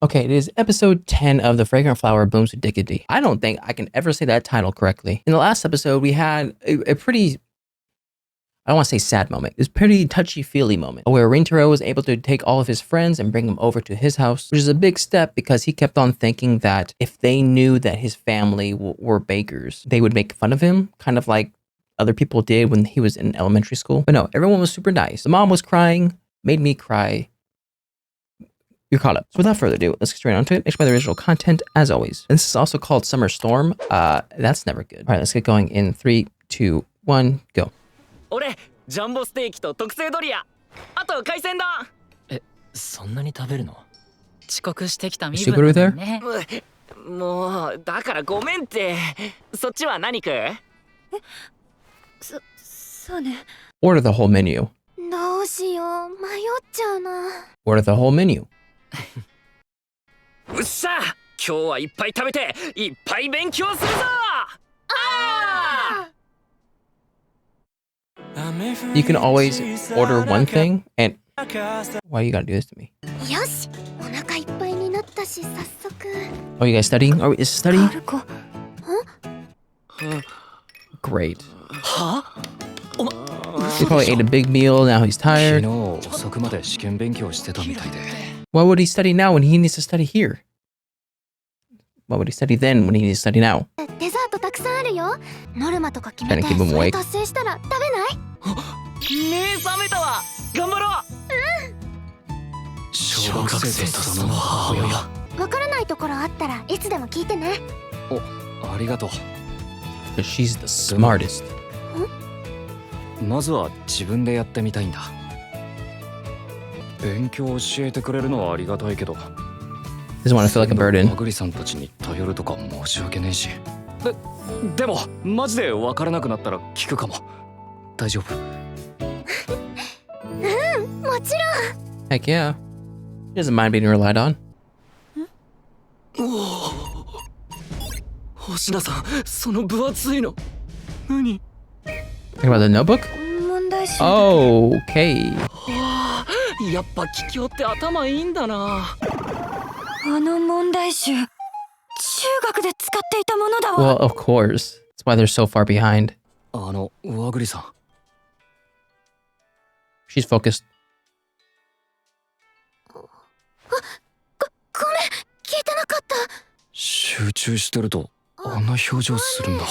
Okay, it is episode 10 of the Fragrant Flower Blooms with Diggity. I don't think I can ever say that title correctly. In the last episode, we had a pretty, I don't want to say sad moment. It's a pretty touchy-feely moment where Rintaro was able to take all of his friends and bring them over to his house, which is a big step because he kept on thinking that if they knew that his family were bakers, they would make fun of him, kind of like other people did when he was in elementary school. But no, everyone was super nice. The mom was crying, made me cry. You're caught up. So without further ado, let's get straight onto it. Explain the original content as always. And this is also called Summer Storm. That's never good. All right, let's get going in 3, 2, 1, go. 俺ジャンボステーキと特製ドリアあと海鮮丼そんなに食べるの遅刻してきた身 Super 分 there? だね。もうだからごめんってそっちは何食うそうね。 Order the whole menu. どうしよう、迷っちゃうな。 Order the whole menu. うっしゃ今日はいっぱい食べていっぱい勉強するぞYou can always order one thing and... Why you gotta do this to me? よし、お腹いっぱいになったし、早速。 Oh, you guys studying? Is studying? ルコ、Great. は He probably ate a big meal, now he's 昨 tired. 日遅くまで試験勉強してたみたいで Why would he study now when he needs to study here? Why would he study then when he needs to study now? デザートたくさんあるよ。ノルマとか決め Trying て、 to keep him それ awake. 達成したら食べない？目覚めたわ頑張ろう小学生とその母親わからないところあったらいつでも聞いてね。ありがと Because she's the smartest. うまずは自分でやってみたいんだ勉強教えてくれるのはありがたいけど Doesn't want to feel like a ま burden. ぐりさんたちに頼るとか申し訳ねえしでもマジでわからなくなったら聞くかも大丈夫もちろん。 Heck yeah. He doesn't mind being relied on. 星名さんその分厚いの何 Talking about the notebook? 問題集。Oh, okay. はあやっぱ桔梗って頭いいんだなあの問題集、中学で使っていたものだわ。 Well, of course. That's why they're so far behind. わぐりさん She's focused. ごめん、聞いてなかった。集中してるとあんな表情するんだ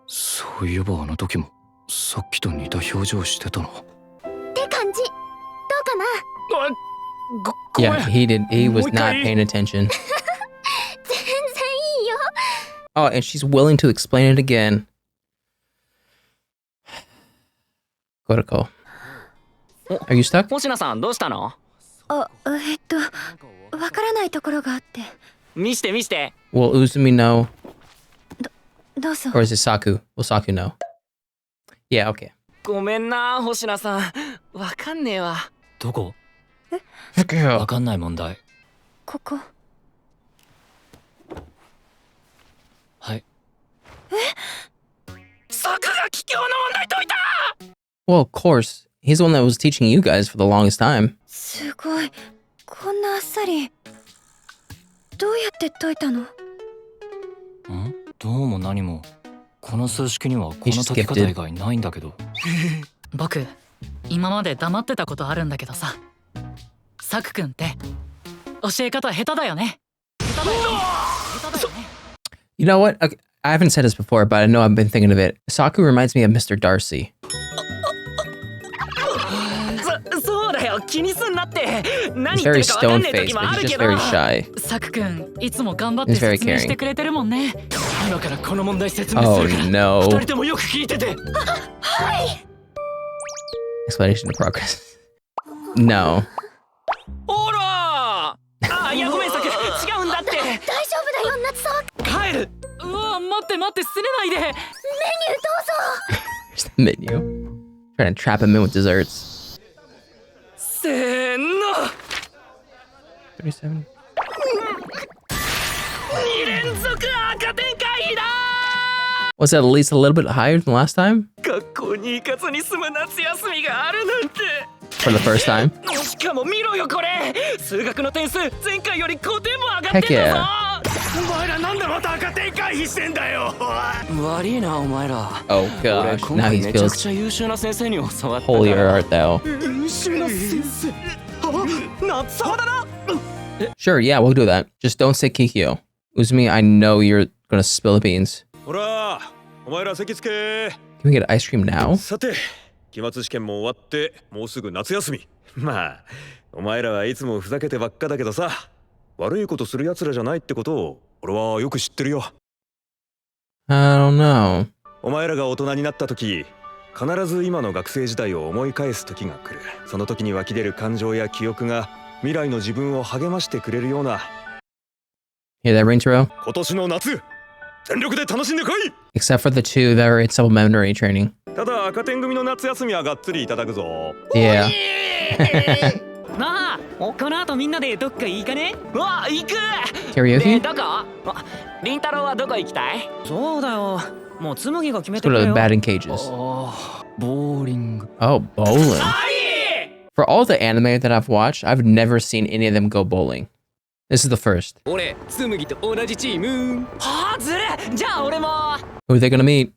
そういえばあの時もさっきと似た表情してたなって感じ。どうかな？ごめん Yeah, he was not paying attention. 全然いいよ。 Oh, and she's willing to explain it again. Goroko. Are you stuck? 星名さんどうしたのわからないところがあって。見して見して Will Uzumi know? どうぞ。 Or is it Saku? Will Saku know? Yeah, okay. ごめんな星名さんわかんねえわどこ Heck yeah. わかんない問題ここ。はいサクが桔梗の問題解いた Well, of course. He's the one that was teaching you guys for the longest time. すごい。こんなあっさり。どうやって解いたの？どうも何もこの数式にはこの解き方以外ないんだけど僕、今まで黙ってたことあるんだけどさ。サク君って教え方下手だよね。下手だよね。下手だよね。 You know what? Okay, I haven't said this before, but I know I've been thinking of it. Saku reminds me of Mr. Darcy. そうだよ気にすんなって何 He's 言って very るかわかん stone ねえ時 faced, も but あ he's る just けど very shy. サク君、いつも頑張って He's very 説明 caring. してくれてるもんね。今からこの問題説明す Oh るから二 no. 人ともよく聞いてて Explanation in progress. No. ほらいやごめんサク違うんだって大丈夫だよ、夏沢。帰るうわ、待って待って、捨てれないで。メニューどうぞ。 Here's the menu. Trying to trap him in with desserts. せーの 37. 2連続赤点回避だ Was that at least a little bit higher than last time? 学校に行かずに済む夏休みがあるなんて for the first time. しかも見ろよこれ数学の点数前回より5点も上がって Heck んだ yeah. ぞお前らなんでまた赤点回避してんだよ。悪いなお前ら Oh 俺 gosh, 今 now 回 he めちゃく feels ちゃ優秀な先生に教わったから holier art thou. 優秀な先生。あ、夏沢だな。 Sure, yeah, we'll do that. Just don't say Kikyo. Uzumi, I know you're gonna spill the beans. ほら、お前ら席つけ。 Can we get ice cream now? さて、期末試験も終わってもうすぐ夏休み。まあ、お前らはいつもふざけてばっかだけどさ、悪いことする奴らじゃないってことを俺はよく知ってるよ。 I don't know. お前らが大人になった時、必ず今の学生時代を思い返す時が来る。その時に湧き出る感情や記憶が未来の自分を励ましてくれるような。 Hear that, Rintaro? 今年の夏、全力で楽しんでこい。 Except for the two that are in supplementary training. ただ赤点組の夏休みはがっつりいただくぞ。 Yeah. なあこの後みんなでどっか行かねうわ行く Karaoke? どこりんたろうはどこ行きたいそうだよもうつむぎが決め Let's go to the batting cages. ボーリング Oh, bowling. For all the anime that I've watched, I've never seen any of them go bowling. This is the first. 俺つむぎと同じチームはあずるじゃあ俺も Who are they gonna meet?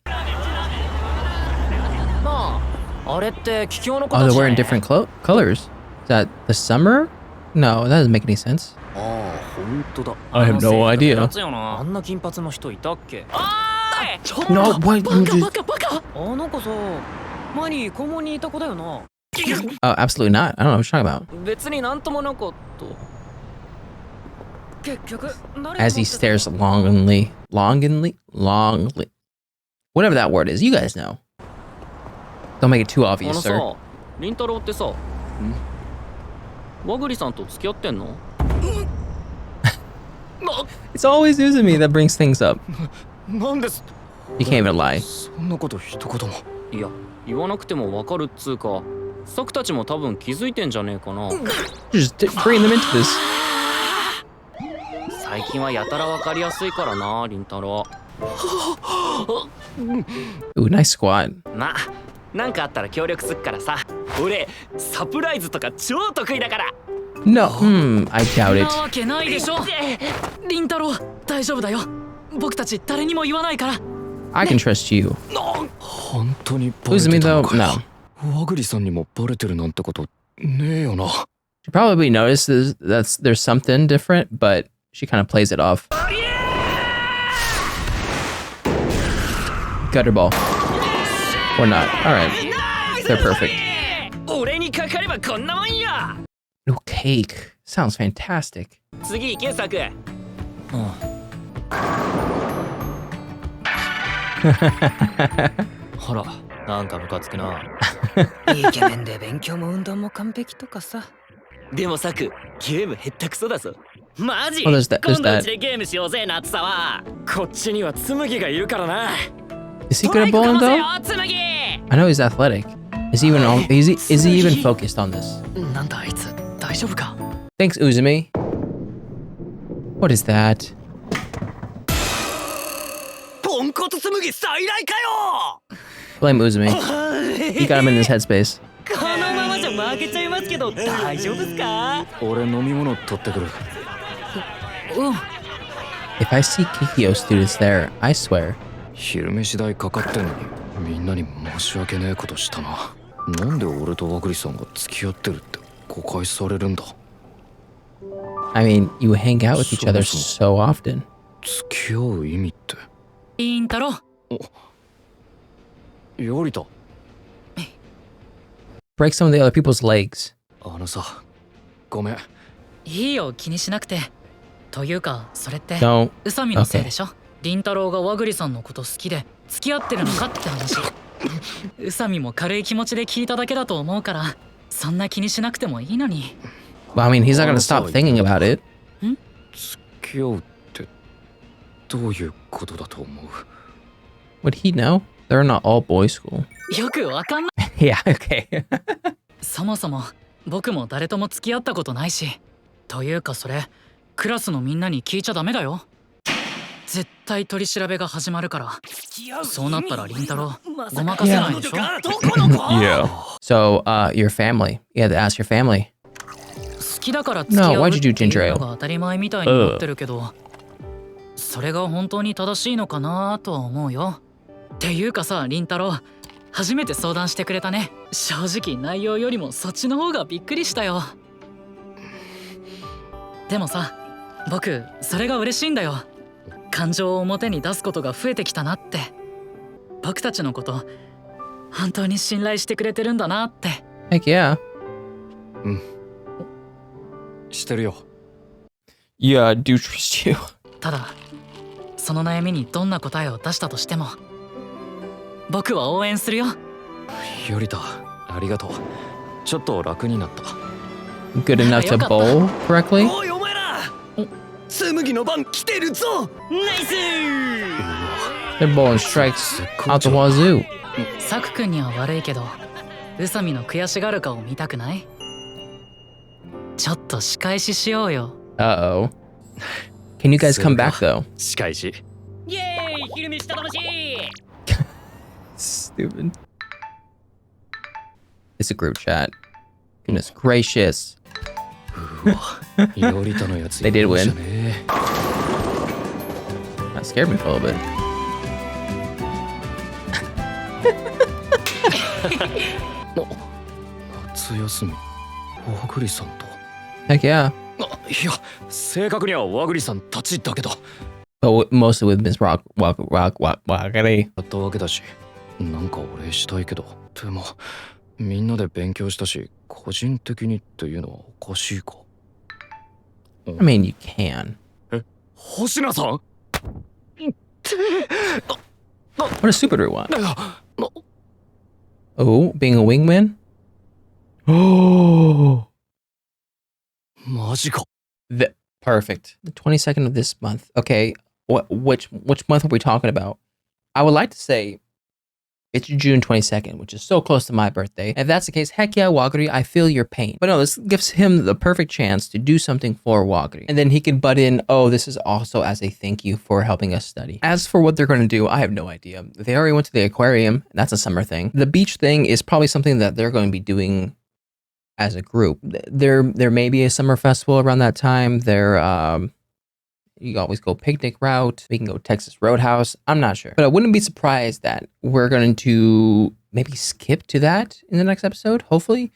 なああれって桔梗の子 Oh, た they're ち wearing different colors. Is that the summer? No, that doesn't make any sense. ああ本当だ I have no idea. 夏よなあんな金髪の人いたっけあーいちょっと No, what? バカバカあの子さ前に校門にいた子だよな Oh, absolutely not. I don't know what you're talking about. 別になんともなかった結局 As he stares longingly. Whatever that word is, you guys know. Don't make it too あ obvious, の sir. さりんたろうってさ和栗さんと付き合ってんの It's always Uzumi that brings things up. なんです You can't even lie. そんなこと一言もいや言わなくてもわかるっつうかサクたちも多分気づいてんじゃねえかな Just bring them into this. 最近はやたらわかりやすいからなりんたろ Ooh, nice squat. うまあなんかあったら協力すっからさ俺サプライズとか超得意だから No, I doubt な it. わけないでしょりんたろう大丈夫だよ僕たち誰にも言わないから I can trust you. 本当にバレ Uzumi てた though, のか no. 和栗さんにもバレてるなんてことねえよな She probably notices there's something different, but she kind of plays it off. Gutter ball. Or not. Alright. They're perfect. 俺にかかればこんなもんや No cake. Sounds fantastic. 次行けサクほらなんかムカつくなイケメンで勉強も運動も完璧とかさでもサクゲームへったくそだぞマジ Oh, there's that. 今 There's 度う that. ちでゲームしようぜ夏さはこっちにはつむぎがいるからな Is he good at bowling though? つむぎ I know he's athletic. Is he even is he even focused on this? なんだあいつ大丈夫か Thanks, Uzumi. What is that? ポンコツつむぎ再来かよ Blame Uzumi. He got him in his headspace. このままじゃ負けちゃいますけど大丈夫っすか俺飲み物取ってくる If I see Kikyo students there, I swear. 昼飯代かかってんのにみんなに申し訳ねえことしたななんで俺と和栗さんが付き合ってるって誤解されるんだ I mean, you hang out with each other so often. 付き合う意味ってりんたろうよりた Break some of the other people's legs. あのさごめんいいよ気にしなくてというかそれって Don't. 宇佐美のせいでしょりんたろうが和栗さんのこと好きで付き合ってるのかって話宇佐美も軽い気持ちで聞いただけだと思うからそんな気にしなくてもいいのに Well, I mean, he's not gonna stop thinking about it. 付き合うってどういうことだと思う Would he know? They're not all boys school. よくわかんない Yeah, okay. そもそも僕も誰とも付き合ったことないしというかそれクラスのみんなに聞いちゃダメだよ絶対取り調べが始まるから。そうなったら凛太郎、ごまかせないでしょ。Yeah. So, your family. You had to ask your family. 好きだから付き合 No, う why'd って you do い ginger う ale? のが当たり前みたいになってるけど、それが本当に正しいのかなとは思うよ。っていうかさ、凛太郎、初めて相談してくれたね。正直内容よりもそっちの方がびっくりしたよ。でもさ、僕それが嬉しいんだよ。感情を表に出すことが増えてきたなって。僕たちのこと本当に信頼してくれてるんだなって。Heck yeah. してるよ。 Yeah, I do trust you. ただその悩みにどんな答えを出したとしても僕は応援するよ。よりた、ありがとう。ちょっと楽になった。 Good enough to bowl correctly? おいお前ら、紬の番来てるぞ。ナイス。 They're bowling strikes out the wazoo. サク君には悪いけど宇佐美の悔しがる顔見たくない？ちょっと仕返ししようよ。 Uh-oh. Can you guys come back though? 仕返し。イエーイ、昼飯頼もしい。 Stupid. It's a group chat. Goodness gracious. よりたのやつ。 They did win. じゃねえ。 That scared me for a little bit. 夏休み、和栗さんと。 Heck yeah. いや、正確には和栗さんたちだけど。 But mostly with Miss Waggery. やったわけだし、なんかお礼したいけど。でも、みんなで勉強したし、個人的にっていうのはおかしいか。 I mean, you can. 星名さん。 What does Subaru want? Oh, being a wingman? Oh. マジか。 Perfect. The 22nd of this month. Okay. Which month are we talking about? I would like to say it's June 22nd, which is so close to my birthday. If that's the case, heck yeah, Wagari, I feel your pain. But no, this gives him the perfect chance to do something for Wagari. And then he can butt in, oh, this is also as a thank you for helping us study. As for what they're going to do, I have no idea. They already went to the aquarium. That's a summer thing. The beach thing is probably something that they're going to be doing as a group. There may be a summer festival around that time. You always go picnic route. We can go Texas Roadhouse. I'm not sure. But I wouldn't be surprised that we're going to maybe skip to that in the next episode, hopefully.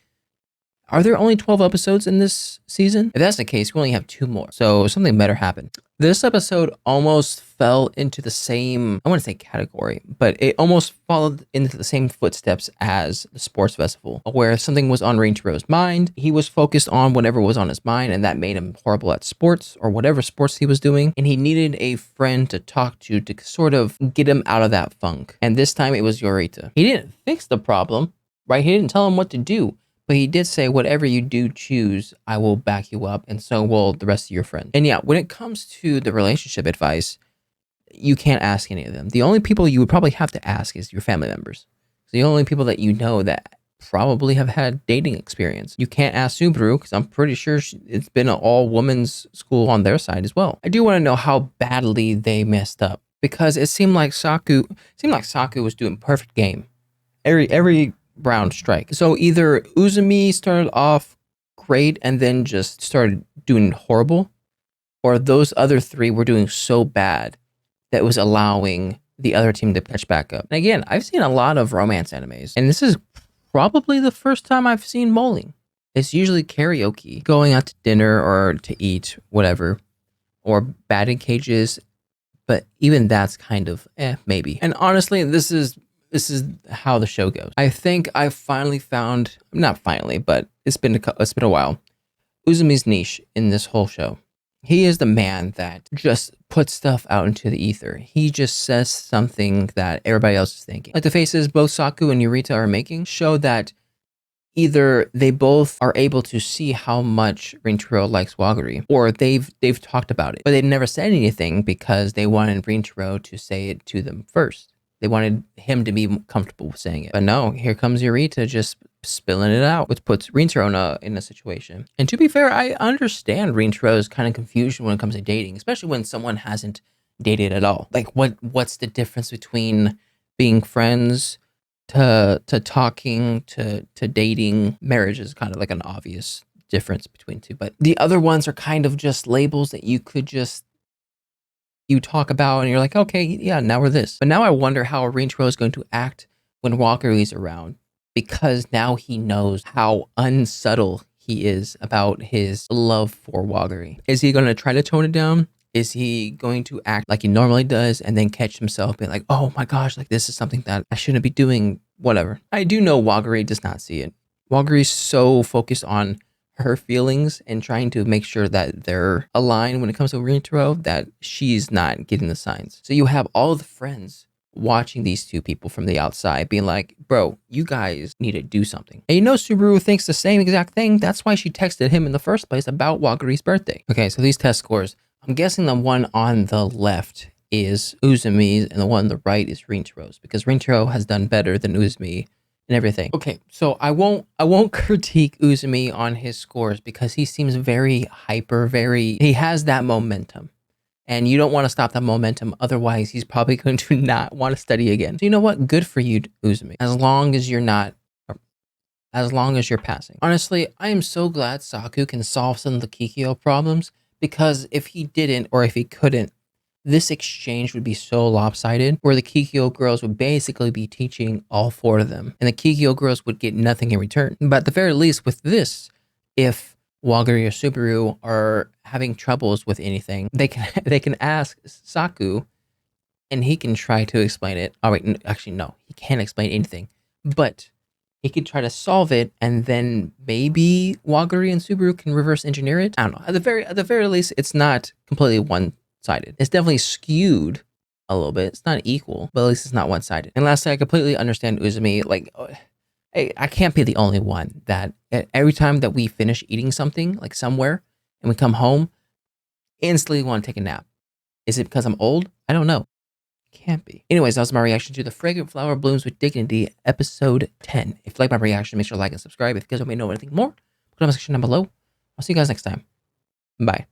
Are there only 12 episodes in this season? If that's the case, we only have 2 more. So something better happened. This episode almost fell into the same, I want to say category, but it almost followed into the same footsteps as the sports festival, where something was on Reintaro's mind. He was focused on whatever was on his mind, and that made him horrible at sports or whatever sports he was doing. And he needed a friend to talk to sort of get him out of that funk. And this time it was Yorita. He didn't fix the problem, right? He didn't tell him what to do. But he did say, whatever you do choose, I will back you up, and so will the rest of your friends. And yeah, when it comes to the relationship advice, you can't ask any of them. The only people you would probably have to ask is your family members. The only people that you know that probably have had dating experience. You can't ask Subaru, because I'm pretty sure it's been an all-women's school on their side as well. I do want to know how badly they messed up, because it seemed like Saku was doing perfect game. Every round strike. So either Uzumi started off great and then just started doing horrible, or those other 3 were doing so bad that was allowing the other team to catch back up. And again, I've seen a lot of romance animes, and this is probably the first time I've seen moling. It's usually karaoke, going out to dinner or to eat, whatever, or batting cages, but even that's kind of maybe. And honestly, this is how the show goes. I think I finally found, not finally, but it's been a while, Uzumi's niche in this whole show. He is the man that just puts stuff out into the ether. He just says something that everybody else is thinking. Like the faces both Saku and Yurita are making show that either they both are able to see how much Rintaro likes Wagari, or they've talked about it, but they've never said anything because they wanted Rintaro to say it to them first. They wanted him to be comfortable with saying it. But no, here comes Yurita just spilling it out, which puts Rintaro in a situation. And to be fair, I understand Rintaro's kind of confusion when it comes to dating, especially when someone hasn't dated at all. Like what's the difference between being friends to talking to dating? Marriage is kind of like an obvious difference between two, but the other ones are kind of just labels that you could just you talk about and you're like, okay, yeah, now we're this. But now I wonder how Rintaro is going to act when Walkery's around, because now he knows how unsubtle he is about his love for Walkery. Is he going to try to tone it down? Is he going to act like he normally does and then catch himself being like, oh my gosh, like this is something that I shouldn't be doing, whatever. I do know Walkery does not see it. Walkery's so focused on her feelings and trying to make sure that they're aligned when it comes to Rintaro that she's not getting the signs. So you have all the friends watching these two people from the outside being like, bro, you guys need to do something. And you know Subaru thinks the same exact thing. That's why she texted him in the first place about Walkery's birthday. Okay, so these test scores. I'm guessing the one on the left is Uzumi's and the one on the right is Rintaro's, because Rintaro has done better than Uzumi and everything. Okay, so I won't critique Uzumi on his scores because he seems very hyper, he has that momentum. And you don't want to stop that momentum, otherwise he's probably going to not want to study again. So you know what? Good for you, Uzumi. As long as you're passing. Honestly, I am so glad Saku can solve some of the Kikyo problems, because if he didn't, or if he couldn't, this exchange would be so lopsided, where the Kikyo girls would basically be teaching all four of them, and the Kikyo girls would get nothing in return. But at the very least with this, if Walkery or Subaru are having troubles with anything, they can ask Saku, and he can try to explain it. Oh wait, actually no, he can't explain anything, but he could try to solve it, and then maybe Walkery and Subaru can reverse engineer it. I don't know. At the very least, it's not completely one-sided. It's definitely skewed a little bit. It's not equal, but at least it's not one-sided. And lastly, I completely understand Uzumi. Like, I can't be the only one that every time that we finish eating something, like somewhere, and we come home, instantly want to take a nap. Is it because I'm old? I don't know. Can't be. Anyways, that was my reaction to the Fragrant Flower Blooms with Dignity, episode 10. If you like my reaction, make sure to like and subscribe. If you guys want me to know anything more, put it in the section down below. I'll see you guys next time. Bye.